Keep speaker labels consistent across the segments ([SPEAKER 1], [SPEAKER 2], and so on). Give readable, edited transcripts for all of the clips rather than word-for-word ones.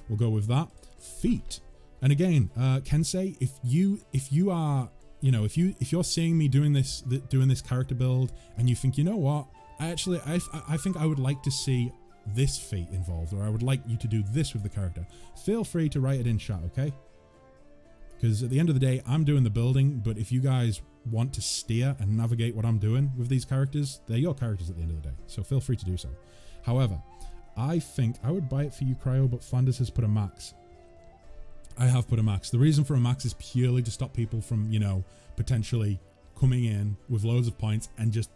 [SPEAKER 1] we'll go with that. Feet. And again, Kensei, if you are, you know, if you're seeing me doing this character build and you think, you know what, I think I would like to see this feat involved, or I would like you to do this with the character, feel free to write it in chat, okay? Because at the end of the day, I'm doing the building, but if you guys want to steer and navigate what I'm doing with these characters, they're your characters at the end of the day, so feel free to do so. However, I think I would buy it for you, Cryo, but Flanders has put a max. I have put a max. The reason for a max is purely to stop people from, you know, potentially coming in with loads of points and just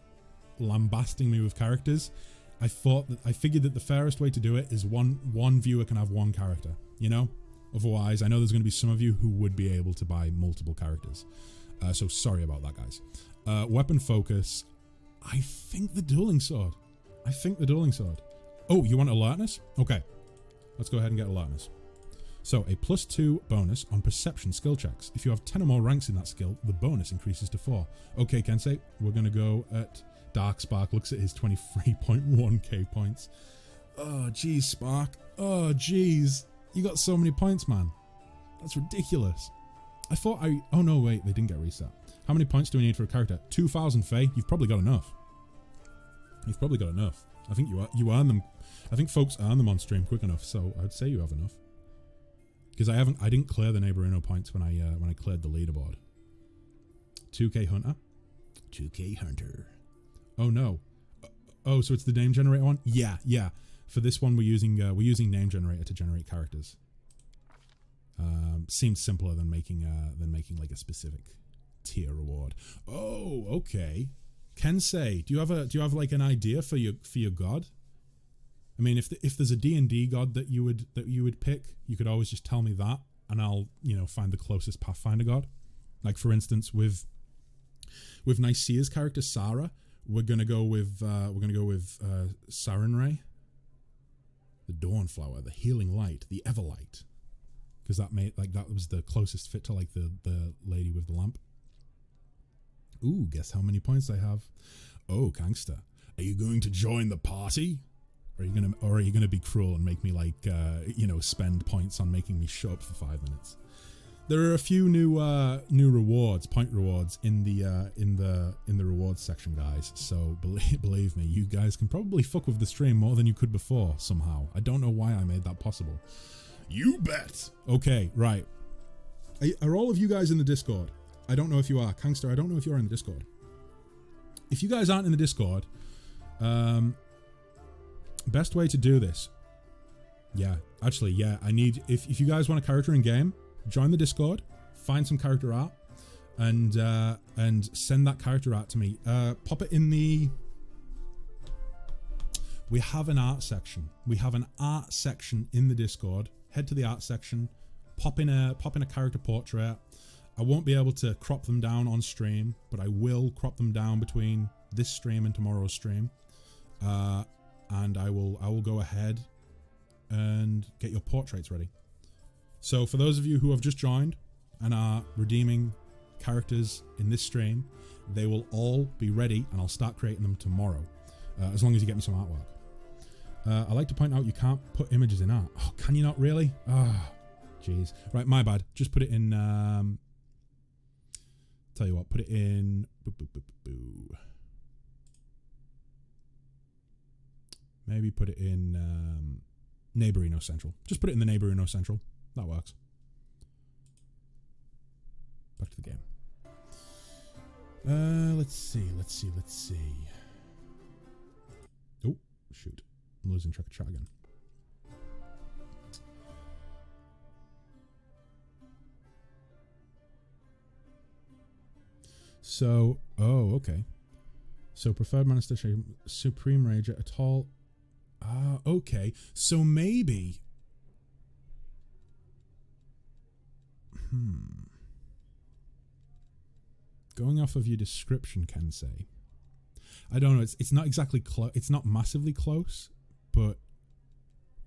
[SPEAKER 1] lambasting me with characters. I figured that the fairest way to do it is one viewer can have one character, you know? Otherwise, I know there's going to be some of you who would be able to buy multiple characters. So sorry about that, guys. Weapon focus. I think the dueling sword. Oh, you want alertness? Okay. Let's go ahead and get alertness. So, a +2 bonus on perception skill checks. If you have 10 or more ranks in that skill, the bonus increases to 4. Okay, Kensei, we're going to go at Dark Spark. Looks at his 23.1k points. Oh, geez, Spark. Oh, geez. You got so many points, man. That's ridiculous. Oh, no, wait. They didn't get reset. How many points do we need for a character? 2,000, Faye. You've probably got enough. I think you earn them. I think folks earn them on stream quick enough, so I'd say you have enough. Because I didn't clear the Neighborino points when I cleared the leaderboard. 2k Hunter. 2k Hunter. Oh no. Oh, so it's the name generator one? Yeah. For this one, we're using name generator to generate characters. Seems simpler than making like a specific tier reward. Oh, okay. Kensei, do you have like an idea for your god? I mean, if there's a D&D god that you would pick, you could always just tell me that, and I'll, you know, find the closest Pathfinder god. Like for instance, with Nicea's character Sarah, we're gonna go with Sarenrae, the Dawnflower, the Healing Light, the Everlight, because that was the closest fit to like the lady with the lamp. Ooh, guess how many points I have? Oh, Gangster, are you going to join the party? Or are you gonna be cruel and make me like spend points on making me show up for 5 minutes? There are a few new rewards, point rewards in the rewards section, guys. So believe me, you guys can probably fuck with the stream more than you could before somehow. I don't know why I made that possible. You bet. Okay, right. Are all of you guys in the Discord? I don't know if you are. Kangster, I don't know if you are in the Discord. If you guys aren't in the Discord, best way to do this. Yeah, actually, yeah. I need, if you guys want a character in game, join the Discord, find some character art, and send that character art to me. Pop it in the. We have an art section. We have an art section in the Discord. Head to the art section, pop in a character portrait. I won't be able to crop them down on stream, but I will crop them down between this stream and tomorrow's stream. And I will go ahead and get your portraits ready. So for those of you who have just joined and are redeeming characters in this stream, they will all be ready and I'll start creating them tomorrow, as long as you get me some artwork. I like to point out you can't put images in art. Oh, can you not really? Ah, jeez. Right, my bad. Just put it in, tell you what, put it in, maybe put it in Neighborino Central. Just put it in the Neighborino Central. That works. Back to the game. Let's see. Oh, shoot. I'm losing track of chat again. So, oh, okay. So, preferred Minister Supreme Rager, a tall... Ah, okay. So maybe... Going off of your description, Kensei. I don't know, it's not exactly close, it's not massively close, but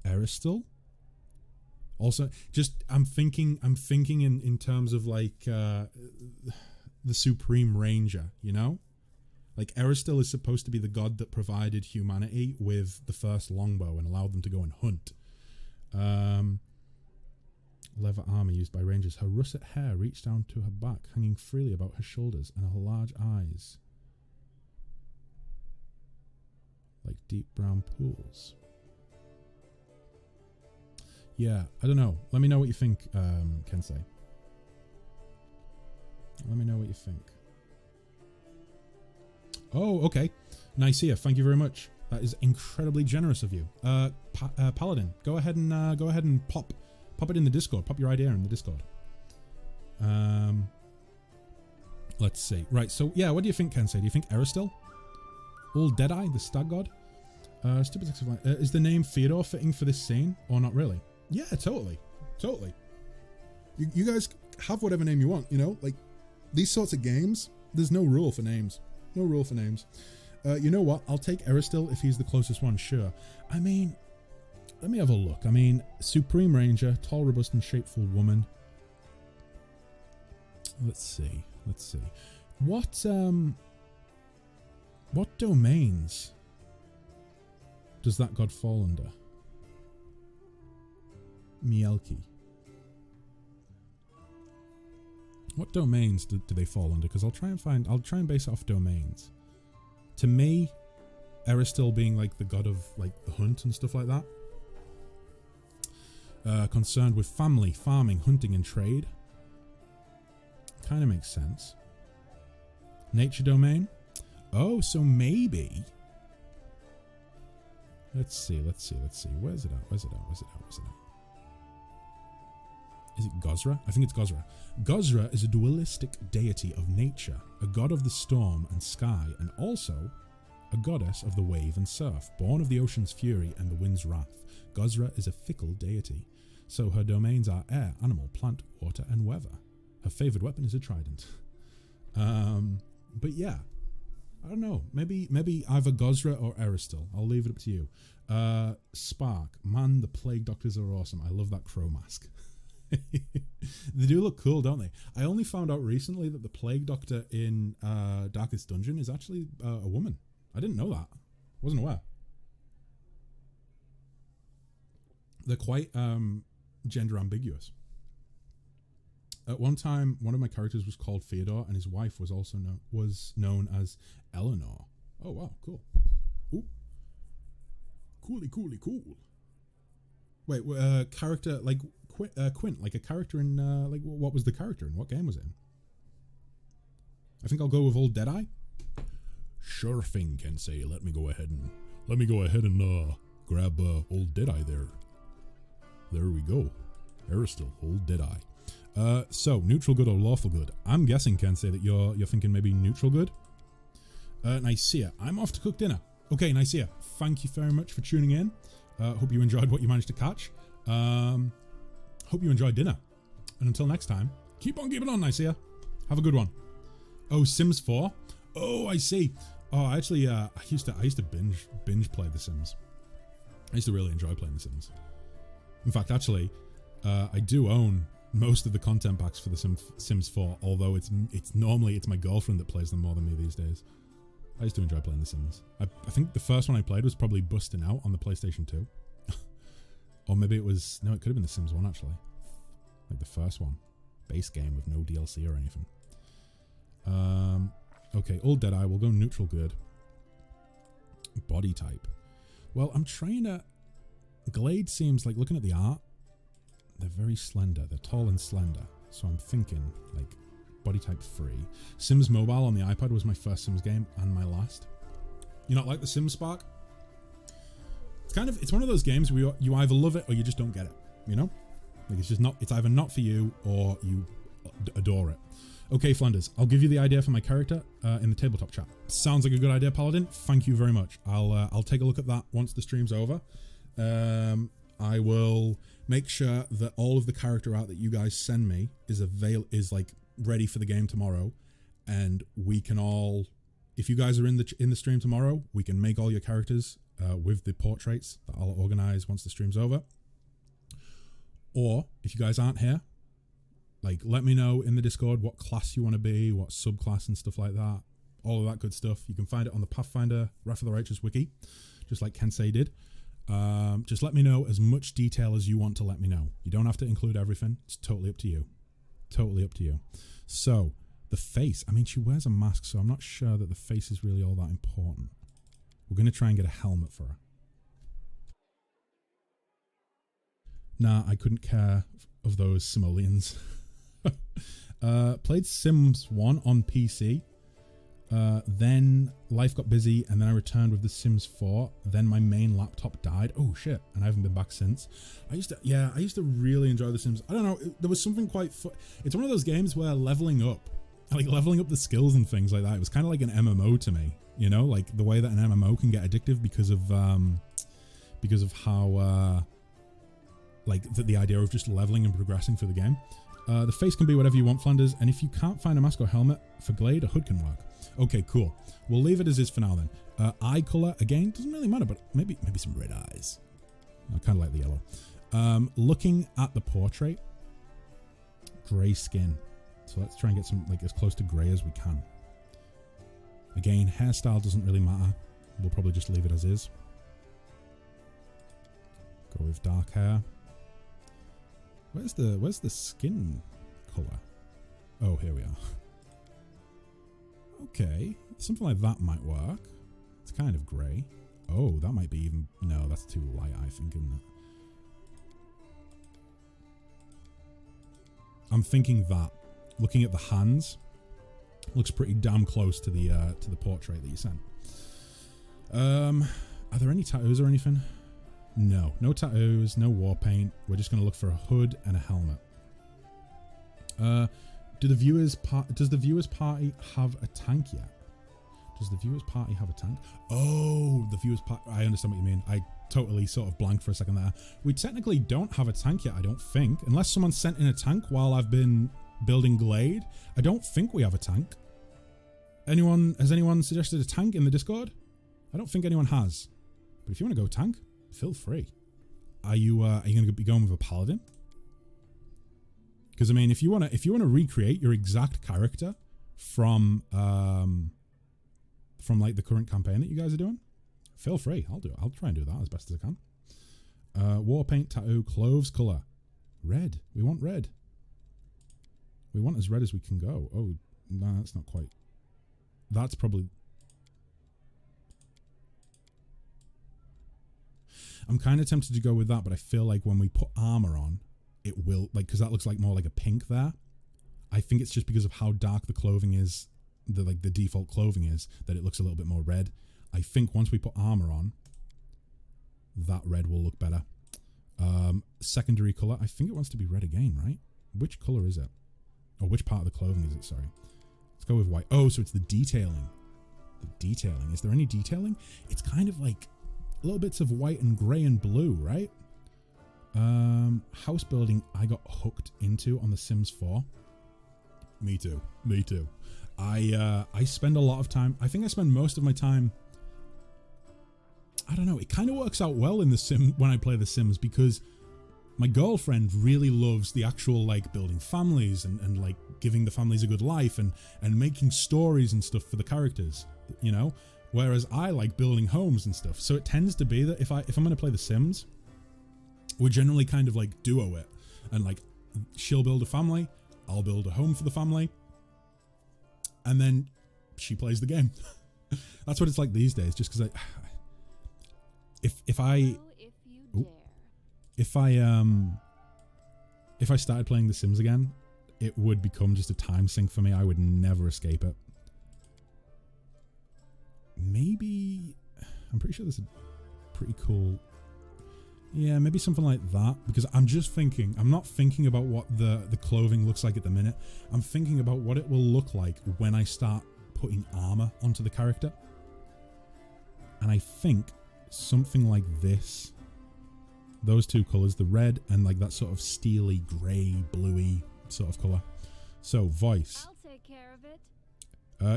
[SPEAKER 1] Aristil? Also, just, I'm thinking in terms of like, the Supreme Ranger, you know? Like, Aristil is supposed to be the god that provided humanity with the first longbow and allowed them to go and hunt. leather armor used by rangers. Her russet hair reached down to her back, hanging freely about her shoulders, and her large eyes like deep brown pools. Yeah, I don't know. Let me know what you think, Kensei. Let me know what you think. Oh, okay. Nicaea, thank you very much. That is incredibly generous of you. Paladin, go ahead and pop it in the Discord. Pop your idea in the Discord. Let's see. Right, so yeah, what do you think, Kensei? Do you think Aristil? Old Deadeye, the stag god? Stupid sex of is the name Theodore fitting for this scene, or not really? Yeah, totally. Totally. You guys have whatever name you want, you know? Like, these sorts of games, there's no rule for names. No rule for names. You know what? I'll take Aristil if he's the closest one, sure. I mean, let me have a look. I mean, Supreme Ranger, tall, robust, and shapeful woman. Let's see. Let's see. What domains does that god fall under? Mielki. What domains do they fall under? Because I'll try and base it off domains. To me, Aristil being like the god of like the hunt and stuff like that. Concerned with family, farming, hunting, and trade. Kind of makes sense. Nature domain. Oh, so maybe. Let's see. Where's it at? Is it Gozra? I think it's Gozra. Gozra is a dualistic deity of nature, a god of the storm and sky, and also a goddess of the wave and surf, born of the ocean's fury and the wind's wrath. Gozra is a fickle deity, so her domains are air, animal, plant, water, and weather. Her favored weapon is a trident. But yeah, I don't know. Maybe either Gozra or Aristil. I'll leave it up to you. Spark. Man, the Plague Doctors are awesome. I love that crow mask. They do look cool, don't they? I only found out recently that the Plague Doctor in Darkest Dungeon is actually a woman. I didn't know that. Wasn't aware. They're quite gender ambiguous. At one time, one of my characters was called Theodore, and his wife was also known as Eleanor. Oh wow, cool. Ooh. Cool. Wait, character like Quint, like a character in like what was the character in what game was it in? I think I'll go with Old Deadeye. Sure thing, Kensei. Let me go ahead and grab Old Deadeye there. There we go. Aristil, Old Deadeye. So neutral good or lawful good? I'm guessing, Kensei, that you're thinking maybe neutral good. Nicaea, I'm off to cook dinner. Okay, Nicaea, thank you very much for tuning in. Hope you enjoyed what you managed to catch. Hope you enjoyed dinner. And until next time, keep on keeping on, Nicaea. Have a good one. Oh, Sims 4? Oh, I see. Oh, actually, I used to binge play The Sims. I used to really enjoy playing The Sims. In fact, actually, I do own most of the content packs for The Sims 4, although it's normally my girlfriend that plays them more than me these days. I used to enjoy playing The Sims. I think the first one I played was probably Busting Out on the PlayStation 2. Or maybe it was... No, it could have been The Sims 1, actually. Like the first one. Base game with no DLC or anything. Okay, Old Deadeye. We'll go neutral good. Body type. Well, I'm trying to... Glade seems like, looking at the art, they're very slender. They're tall and slender. So I'm thinking, like, body type 3. Sims Mobile on the iPad was my first Sims game and my last. You not like the Sims Spark? It's one of those games where you either love it or you just don't get it, you know? Like, it's either not for you or you adore it. Okay, Flanders, I'll give you the idea for my character in the tabletop chat. Sounds like a good idea, Paladin. Thank you very much. I'll take a look at that once the stream's over. I will make sure that all of the character art that you guys send me is like ready for the game tomorrow, and we can all, if you guys are in the stream tomorrow, we can make all your characters with the portraits that I'll organize once the stream's over. Or if you guys aren't here, like, let me know in the Discord what class you want to be, what subclass and stuff like that. All of that good stuff. You can find it on the Pathfinder Wrath of the Righteous wiki, just like Kensei did. Just let me know as much detail as you want to let me know. You don't have to include everything. It's totally up to you. Totally up to you. So, the face. I mean, she wears a mask, so I'm not sure that the face is really all that important. We're going to try and get a helmet for her. Nah, I couldn't care of those simoleons. Played Sims 1 on PC. Then life got busy, and then I returned with The Sims 4. Then my main laptop died. Oh shit! And I haven't been back since. I used to really enjoy The Sims. I don't know. There was something quite. It's one of those games where leveling up the skills and things like that. It was kind of like an MMO to me. You know, like the way that an MMO can get addictive because of how the idea of just leveling and progressing through the game. The face can be whatever you want, Flanders, and if you can't find a mask or helmet for Glade, a hood can work. Okay, cool. We'll leave it as is for now then. Eye color, again, doesn't really matter, but maybe some red eyes. I kind of like the yellow. Looking at the portrait, gray skin. So let's try and get some, like, as close to gray as we can. Again, hairstyle doesn't really matter. We'll probably just leave it as is. Go with dark hair. Where's the skin color? Oh, here we are. Okay, something like that might work. It's kind of grey. Oh, that might be even... No, that's too light, I think, isn't it? I'm thinking that. Looking at the hands, looks pretty damn close to the portrait that you sent. Are there any tattoos or anything? No, no tattoos, no war paint. We're just going to look for a hood and a helmet. Does the viewers party have a tank yet? Does the viewers party have a tank? Oh, the viewers party. I understand what you mean. I totally sort of blanked for a second there. We technically don't have a tank yet, I don't think. Unless someone sent in a tank while I've been building Glade. I don't think we have a tank. Has anyone suggested a tank in the Discord? I don't think anyone has. But if you want to go tank, feel free. Are you going to be going with a paladin? Because I mean, if you want to recreate your exact character from like the current campaign that you guys are doing, feel free. I'll try and do that as best as I can. War paint, tattoo, clothes color, red. We want red. We want as red as we can go. Oh, no, that's not quite. That's probably. I'm kind of tempted to go with that, but I feel like when we put armor on, it will, like, because that looks like more like a pink there. I think it's just because of how dark the clothing is, the default clothing is, that it looks a little bit more red. I think once we put armor on, that red will look better. Secondary color, I think it wants to be red again, right? Which color is it? Or which part of the clothing is it, sorry? Let's go with white. Oh, so it's the detailing. The detailing. Is there any detailing? It's kind of like little bits of white and grey and blue, right? House building I got hooked into on The Sims 4. Me too. Me too. I spend a lot of time. I think I spend most of my time. I don't know. It kind of works out well in The Sims when I play The Sims because my girlfriend really loves the actual like building families and like giving the families a good life and making stories and stuff for the characters, you know. Whereas I like building homes and stuff. So it tends to be that if I'm going to play The Sims, we're generally kind of like duo it, and like she'll build a family, I'll build a home for the family, and then she plays the game. That's what it's like these days. Just because if I started playing The Sims again, it would become just a time sink for me. I would never escape it. Maybe I'm pretty sure there's a pretty cool. Yeah, maybe something like that, because I'm just thinking, I'm not thinking about what the clothing looks like at the minute. I'm thinking about what it will look like when I start putting armor onto the character. And I think something like this, those two colors, the red and like that sort of steely gray, bluey sort of color. So voice.
[SPEAKER 2] I'll take care of it.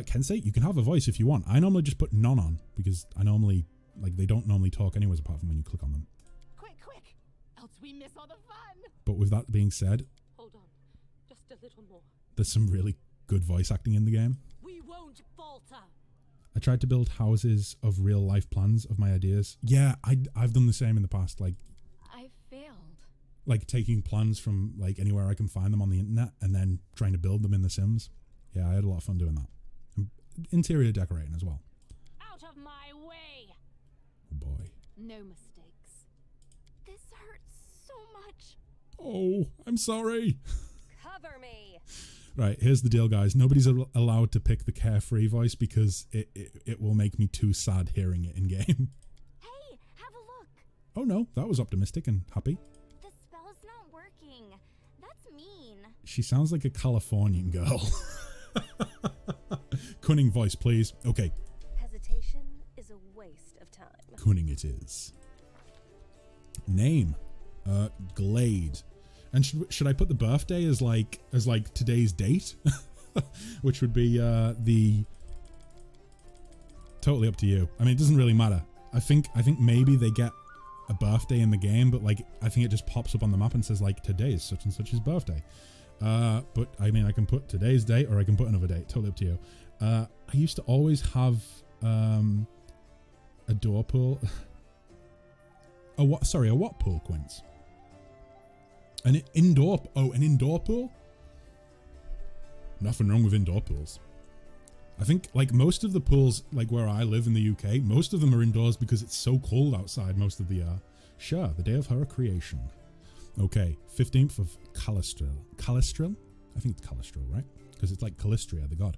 [SPEAKER 1] Kensei, you can have a voice if you want. I normally just put none on because I normally, like, they don't normally talk anyways apart from when you click on them.
[SPEAKER 2] Quick, else we miss all the fun.
[SPEAKER 1] But with that being said,
[SPEAKER 2] Hold on, just a little more.
[SPEAKER 1] there's some really good voice acting in the game.
[SPEAKER 2] We won't falter.
[SPEAKER 1] I tried to build houses of real life plans of my ideas. Yeah, I've done the same in the past. Like,
[SPEAKER 2] I failed.
[SPEAKER 1] like taking plans from like anywhere I can find them on the internet and then trying to build them in The Sims. Yeah, I had a lot of fun doing that. And interior decorating as well.
[SPEAKER 2] Out of my way!
[SPEAKER 1] Oh boy.
[SPEAKER 2] No mistakes. This hurts so much.
[SPEAKER 1] Oh, I'm sorry.
[SPEAKER 2] Cover me!
[SPEAKER 1] Right, here's the deal, guys. Nobody's allowed to pick the carefree voice because it will make me too sad hearing it in game.
[SPEAKER 2] Hey, have a look!
[SPEAKER 1] Oh no, that was optimistic and happy.
[SPEAKER 2] The spell's not working. That's mean.
[SPEAKER 1] She sounds like a Californian girl. Cunning voice, please. Okay.
[SPEAKER 3] Hesitation is a waste of time.
[SPEAKER 1] Cunning it is. Name. Glade. And should I put the birthday as like today's date? Which would be the... Totally up to you. I mean, it doesn't really matter. I think maybe they get a birthday in the game, but like I think it just pops up on the map and says like today is such and such's birthday. But I mean, I can put today's date or I can put another date. Totally up to you. I used to always have a door pull. A what? Sorry, a what pool, Quince? An indoor pool? Nothing wrong with indoor pools. I think like most of the pools, like where I live in the UK, most of them are indoors because it's so cold outside most of the year. Sure, the day of her creation. Okay, 15th of Calistril. Calistril? I think it's Calistril, right? Because it's like Calistria, the god.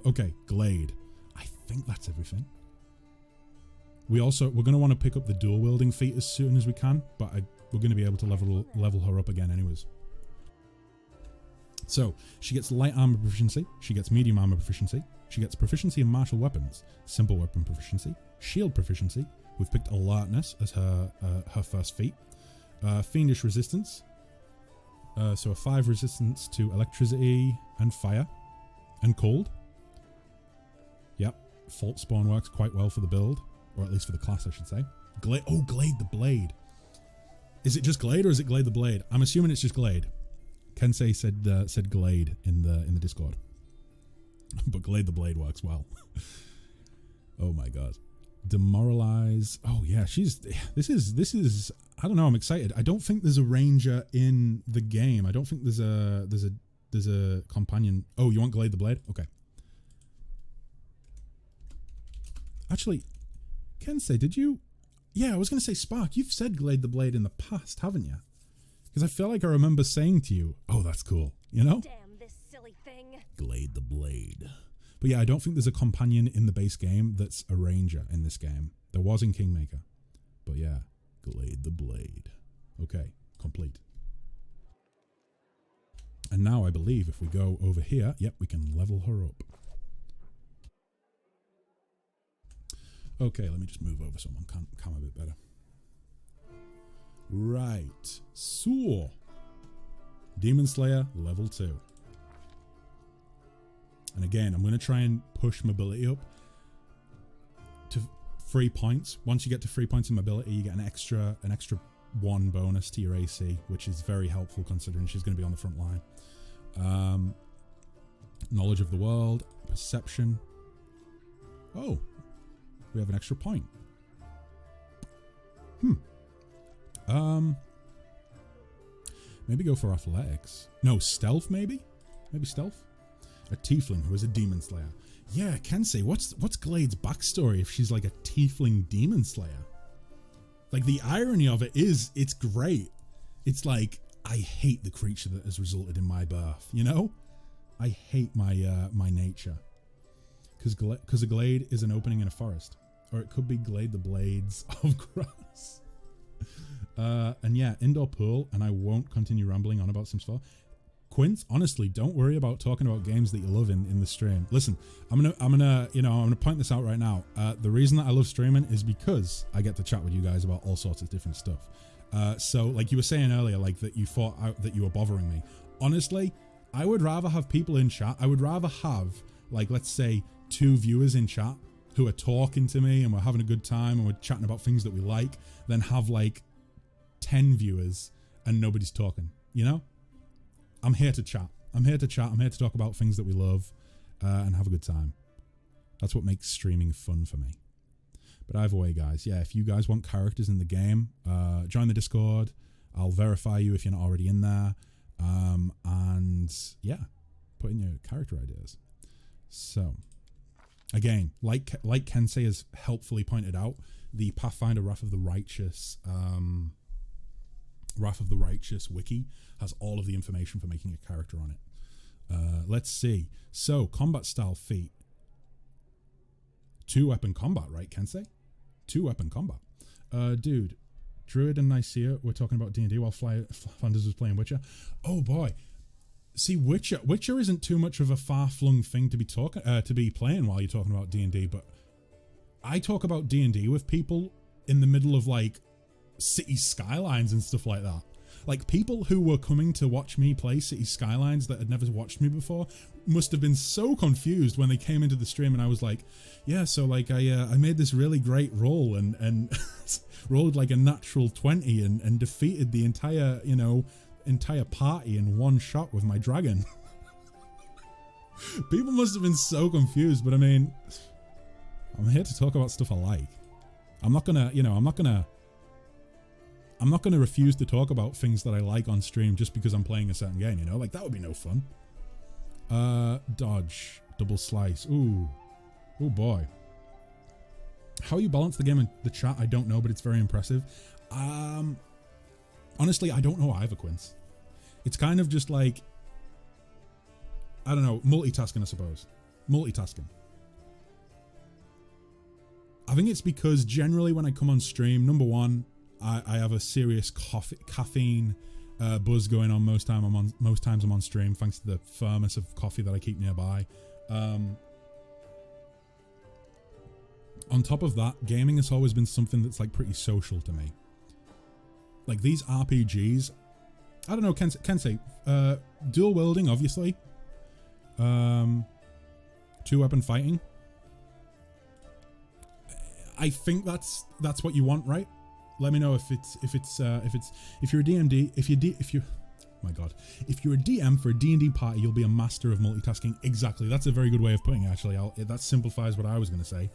[SPEAKER 1] Okay, Glade. I think that's everything. We're going to want to pick up the dual wielding feat as soon as we can, but we're going to be able to level her up again anyways. So, she gets light armor proficiency, she gets medium armor proficiency, she gets proficiency in martial weapons, simple weapon proficiency, shield proficiency. We've picked alertness as her first feat. Fiendish resistance. So a 5 resistance to electricity and fire and cold. Yep. Fault spawn works quite well for the build, or at least for the class, I should say. Glade. Oh, Glade the Blade. Is it just Glade or is it Glade the Blade? I'm assuming it's just Glade. Kensei said Glade in the Discord, but Glade the Blade works well. Oh my god. Demoralize. Oh yeah, this is I don't know, I'm excited. I don't think there's a ranger in the game. I don't think there's a companion. Oh, you want Glade the Blade? Okay. Actually, Kensei, did you... Yeah, I was going to say, Spark, you've said Glade the Blade in the past, haven't you? Because I feel like I remember saying to you, oh, that's cool, you know?
[SPEAKER 3] Damn this silly thing.
[SPEAKER 1] Glade the Blade. But yeah, I don't think there's a companion in the base game that's a ranger in this game. There was in Kingmaker. But yeah, Glade the Blade. Okay, complete. And now I believe if we go over here, yep, we can level her up. Okay, let me just move over so I can come a bit better. Right. So, Demon Slayer level 2. And again, I'm going to try and push mobility up to 3 points. Once you get to 3 points in mobility, you get an extra 1 bonus to your AC, which is very helpful considering she's going to be on the front line. Knowledge of the world, perception. Oh, we have an extra point. Maybe go for athletics. No, stealth maybe? Maybe stealth? A tiefling who is a demon slayer. Yeah, Kensei, what's Glade's backstory if she's like a tiefling demon slayer? Like, the irony of it is, it's great. It's like, I hate the creature that has resulted in my birth, you know? I hate my nature. Because a glade is an opening in a forest. Or it could be Glade the Blades of Grass. And yeah, indoor pool, and I won't continue rambling on about Sims 4. Quince, honestly, don't worry about talking about games that you love in the stream. Listen, I'm gonna point this out right now. The reason that I love streaming is because I get to chat with you guys about all sorts of different stuff. So like you were saying earlier, like that you thought that you were bothering me. Honestly, I would rather have people in chat. I would rather have, like, let's say 2 viewers in chat who are talking to me and we're having a good time and we're chatting about things that we like, than have like 10 viewers and nobody's talking, you know? I'm here to chat. I'm here to talk about things that we love and have a good time. That's what makes streaming fun for me. But either way, guys, yeah, if you guys want characters in the game, join the Discord. I'll verify you if you're not already in there. And yeah, put in your character ideas. So, again, like Kensei has helpfully pointed out, the Pathfinder Wrath of the Righteous wiki has all of the information for making a character on it. Let's see. So, combat style feat. 2-weapon combat, right, Kensei? 2-weapon combat. Dude, Druid and Nicaea were talking about D&D while Flanders was playing Witcher. Oh boy. See, Witcher isn't too much of a far-flung thing to be playing while you're talking about D&D, but I talk about D&D with people in the middle of like city skylines and stuff like that. Like, people who were coming to watch me play City Skylines that had never watched me before must have been so confused when they came into the stream and I was like, yeah, so like I made this really great roll and rolled like a natural 20 and defeated the entire party in one shot with my dragon. People must have been so confused, but I mean, I'm here to talk about stuff I like. I'm not gonna refuse to talk about things that I like on stream just because I'm playing a certain game, you know? Like, that would be no fun. Dodge. Double slice. Ooh. Oh boy. How you balance the game in the chat, I don't know, but it's very impressive. Honestly, I don't know either, Quince. It's kind of just like, I don't know, multitasking, I suppose. Multitasking. I think it's because generally when I come on stream, number one, I have a serious caffeine buzz going on most times I'm on stream, thanks to the thermos of coffee that I keep nearby. On top of that, gaming has always been something that's like pretty social to me. Like these RPGs, I don't know, Kensei, dual wielding, obviously. 2-weapon fighting. I think that's what you want, right? Let me know if you're a DMD, if you're a DM for a D&D party, you'll be a master of multitasking. Exactly. That's a very good way of putting it, actually. That simplifies what I was going to say.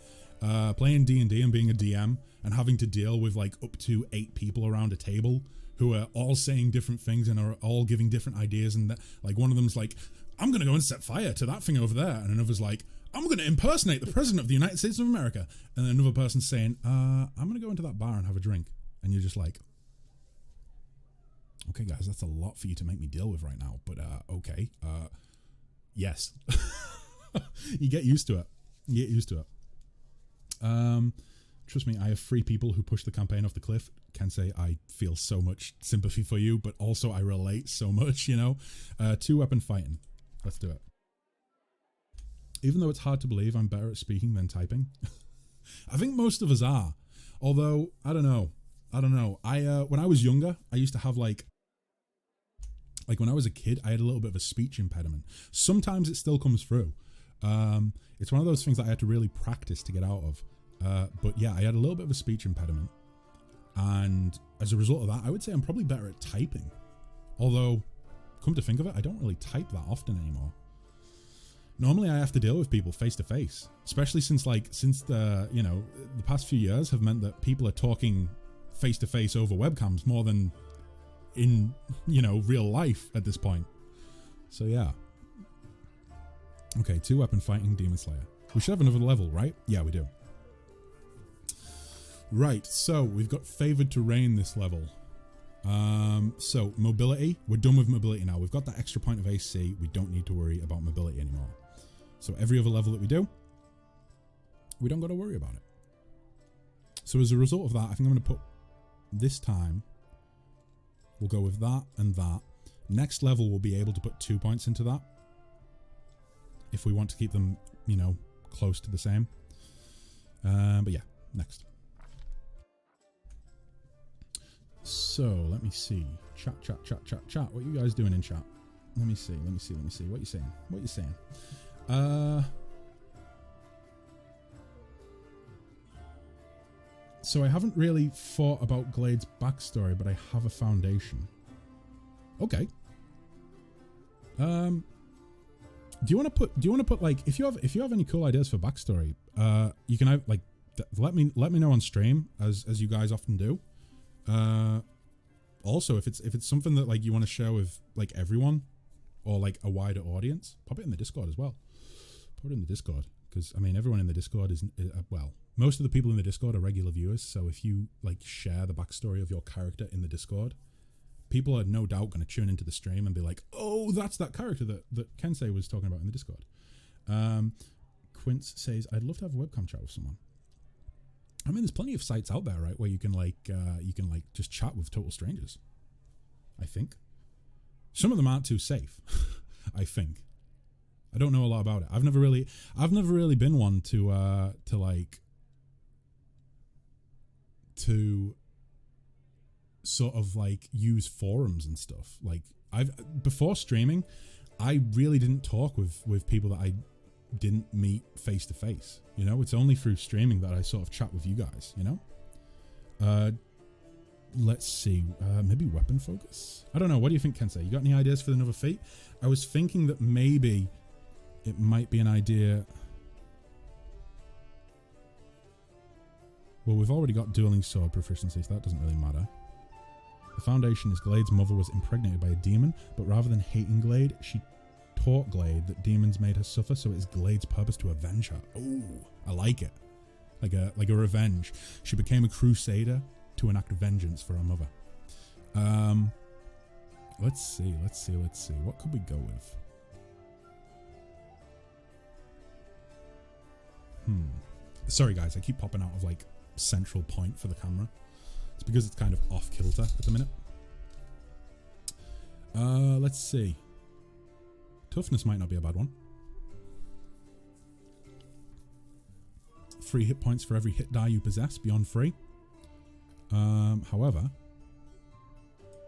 [SPEAKER 1] Playing D&D and being a DM and having to deal with like up to 8 people around a table who are all saying different things and are all giving different ideas, and like one of them's like, I'm going to go and set fire to that thing over there, and another's like, I'm going to impersonate the president of the United States of America. And then another person's saying, I'm going to go into that bar and have a drink. And you're just like, okay, guys, that's a lot for you to make me deal with right now. But, okay. Yes. You get used to it. Trust me, I have 3 people who push the campaign off the cliff. Can say I feel so much sympathy for you, but also I relate so much, you know. 2-weapon fighting. Let's do it. Even though it's hard to believe I'm better at speaking than typing. I think most of us are. Although, I don't know. When I was younger, I used to have like when I was a kid, I had a little bit of a speech impediment. Sometimes it still comes through. It's one of those things that I had to really practice to get out of. But yeah, I had a little bit of a speech impediment. And as a result of that, I would say I'm probably better at typing. Although, come to think of it, I don't really type that often anymore. Normally I have to deal with people face to face, especially since the past few years have meant that people are talking face to face over webcams more than in, real life at this point. So yeah. Okay, 2-weapon fighting Demon Slayer. We should have another level, right? Yeah, we do. Right, so we've got favored terrain this level. So mobility, we're done with mobility now. We've got that extra point of AC. We don't need to worry about mobility anymore. So every other level that we do, we don't got to worry about it. So as a result of that, I think I'm going to put this time, we'll go with that and that. Next level, we'll be able to put 2 points into that if we want to keep them, close to the same. But yeah, next. So let me see. Chat. What are you guys doing in chat? Let me see. What you saying? So I haven't really thought about Glade's backstory, but I have a foundation. Okay. Do you want to put like if you have any cool ideas for backstory, you can have, like let me know on stream as you guys often do. Also, if it's something that like you want to share with like everyone or like a wider audience, pop it in the Discord as well. Put it in the Discord because I mean everyone in the Discord is well, most of the people in the Discord are regular viewers. So if you like share the backstory of your character in the Discord, people are no doubt going to tune into the stream and be like, oh, that's that character that Kensei was talking about in the Discord. Quince says, I'd love to have a webcam chat with someone. I mean, there's plenty of sites out there, right, where you can like just chat with total strangers. I think some of them aren't too safe. I think. I don't know a lot about it. I've never really been one to sort of like use forums and stuff. Like before streaming, I really didn't talk with people that I didn't meet face to face. You know, it's only through streaming that I sort of chat with you guys, you know? Let's see, maybe weapon focus? I don't know, what do you think, Kensei? You got any ideas for another feat? I was thinking that maybe it might be an idea. Well, we've already got dueling sword proficiency, so that doesn't really matter. The foundation is Glade's mother was impregnated by a demon, but rather than hating Glade, she taught Glade that demons made her suffer, so it is Glade's purpose to avenge her. Oh, I like it. Like a revenge. She became a crusader to enact vengeance for her mother. Let's see. What could we go with? Sorry guys, I keep popping out of like central point for the camera. It's because it's kind of off kilter at the minute. Let's see. Toughness might not be a bad one. 3 hit points for every hit die you possess beyond 3. However,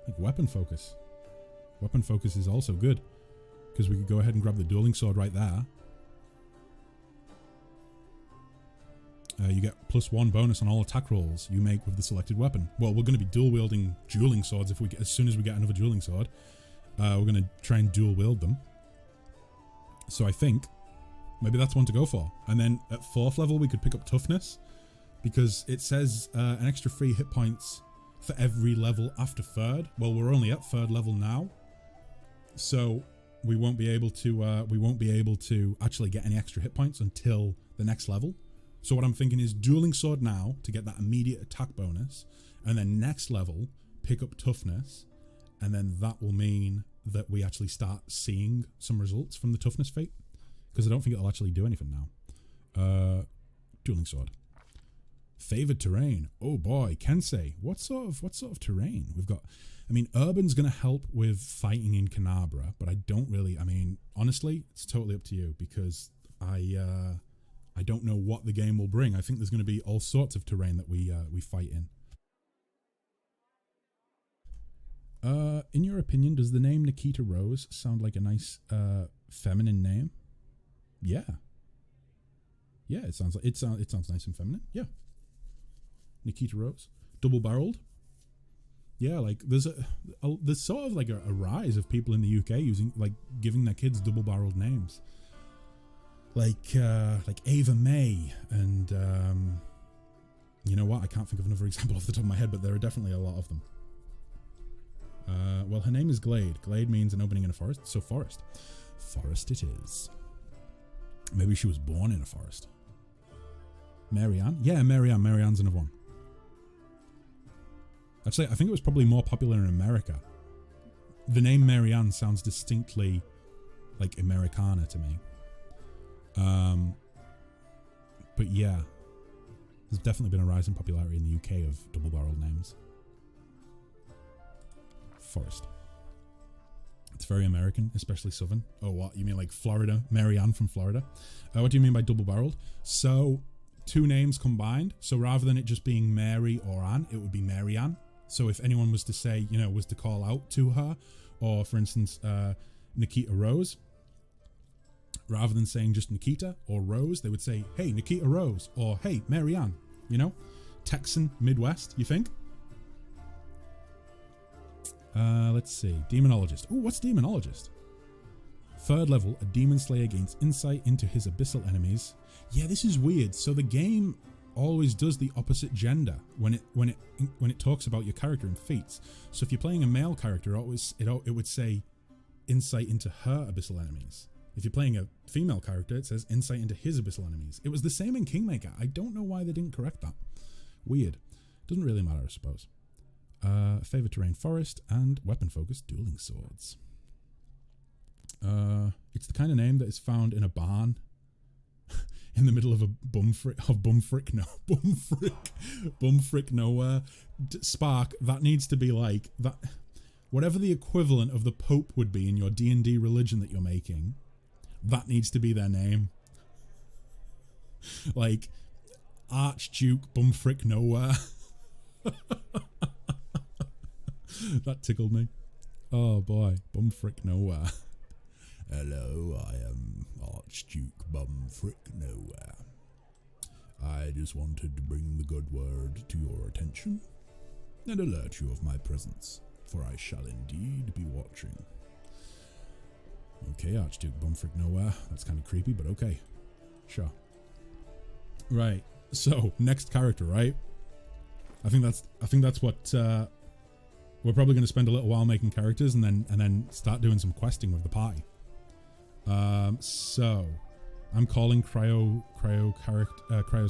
[SPEAKER 1] like weapon focus. Weapon focus is also good because we could go ahead and grab the dueling sword right there. You get +1 bonus on all attack rolls you make with the selected weapon. Well, we're going to be dual wielding dueling swords as soon as we get another dueling sword. We're going to try and dual wield them. So I think maybe that's one to go for. And then at 4th level, we could pick up toughness because it says an extra 3 hit points for every level after 3rd. Well, we're only at 3rd level now, so we won't be able to actually get any extra hit points until the next level. So what I'm thinking is dueling sword now to get that immediate attack bonus, and then next level pick up toughness, and then that will mean that we actually start seeing some results from the toughness feat, because I don't think it'll actually do anything now. Dueling sword. Favored terrain. Oh boy, Kensei. What sort of terrain we've got? I mean, urban's going to help with fighting in Canabra, but I don't really. I mean, honestly, it's totally up to you because I don't know what the game will bring. I think there's going to be all sorts of terrain that we fight in. In your opinion, does the name Nikita Rose sound like a nice feminine name? Yeah. Yeah, it sounds nice and feminine. Yeah. Nikita Rose, double-barreled. Yeah, like there's sort of like a rise of people in the UK giving their kids double-barreled names. Like Ava May and you know what? I can't think of another example off the top of my head, but there are definitely a lot of them. Well, her name is Glade. Glade means an opening in a forest, so forest. Forest it is. Maybe she was born in a forest. Marianne? Yeah, Marianne. Marianne's another one. Actually, I think it was probably more popular in America. The name Marianne sounds distinctly like Americana to me. But yeah, there's definitely been a rise in popularity in the UK of double-barreled names. Forest. It's very American, especially Southern. Oh, what? You mean like Florida? Marianne from Florida? What do you mean by double-barreled? So, 2 names combined. So rather than it just being Mary or Anne, it would be Marianne. So if anyone was to say, was to call out to her, or for instance, Nikita Rose, rather than saying just Nikita or Rose, they would say, hey, Nikita Rose, or hey, Marianne, Texan, Midwest, you think? Let's see. Demonologist. Ooh, what's demonologist? Third level, a demon slayer gains insight into his abyssal enemies. Yeah, this is weird. So the game always does the opposite gender when it talks about your character in feats. So if you're playing a male character, it would say insight into her abyssal enemies. If you're playing a female character, it says insight into his abyssal enemies. It was the same in Kingmaker. I don't know why they didn't correct that. Weird. Doesn't really matter, I suppose. Favorite terrain forest and weapon focused dueling swords. It's the kind of name that is found in a barn in the middle of a bumfrick nowhere. Spark, that needs to be like that. Whatever the equivalent of the Pope would be in your D&D religion that you're making, that needs to be their name. Like Archduke Bumfrick Nowhere. That tickled me. Oh boy, Bumfrick Nowhere. Hello, I am Archduke Bumfrick Nowhere. I just wanted to bring the good word to your attention and alert you of my presence, for I shall indeed be watching. Okay, Archduke Bumfrick Nowhere. That's kind of creepy, but okay. Sure. Right. So, next character, right? I think that's what we're probably going to spend a little while making characters and then start doing some questing with the party. So I'm calling Cryo's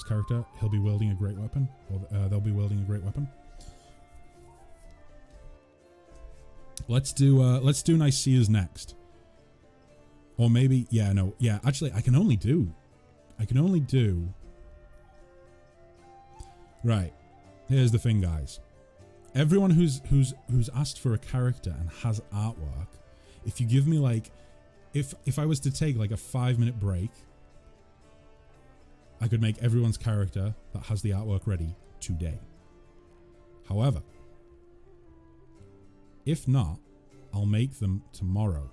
[SPEAKER 1] character. He'll be wielding a great weapon, or they'll be wielding a great weapon. Let's do Nicaea's next. Or maybe, actually I can only do. Right. Here's the thing, guys. Everyone who's asked for a character and has artwork, if you give me like, if I was to take like a 5-minute break, I could make everyone's character that has the artwork ready today. However, if not, I'll make them tomorrow.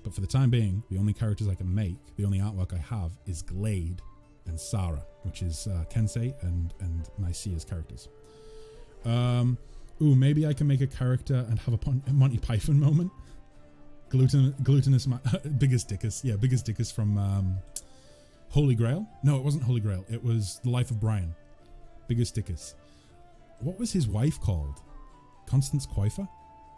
[SPEAKER 1] But for the time being, the only characters I can make, the only artwork I have is Glade and Sarah, which is Kensei and Nicaea's characters. Maybe I can make a character and have a Monty Python moment. Glutinous Biggest Dickus from Holy Grail. No, it wasn't Holy Grail. It was The Life of Brian. Biggest Dickus. What was his wife called? Constance Coifer?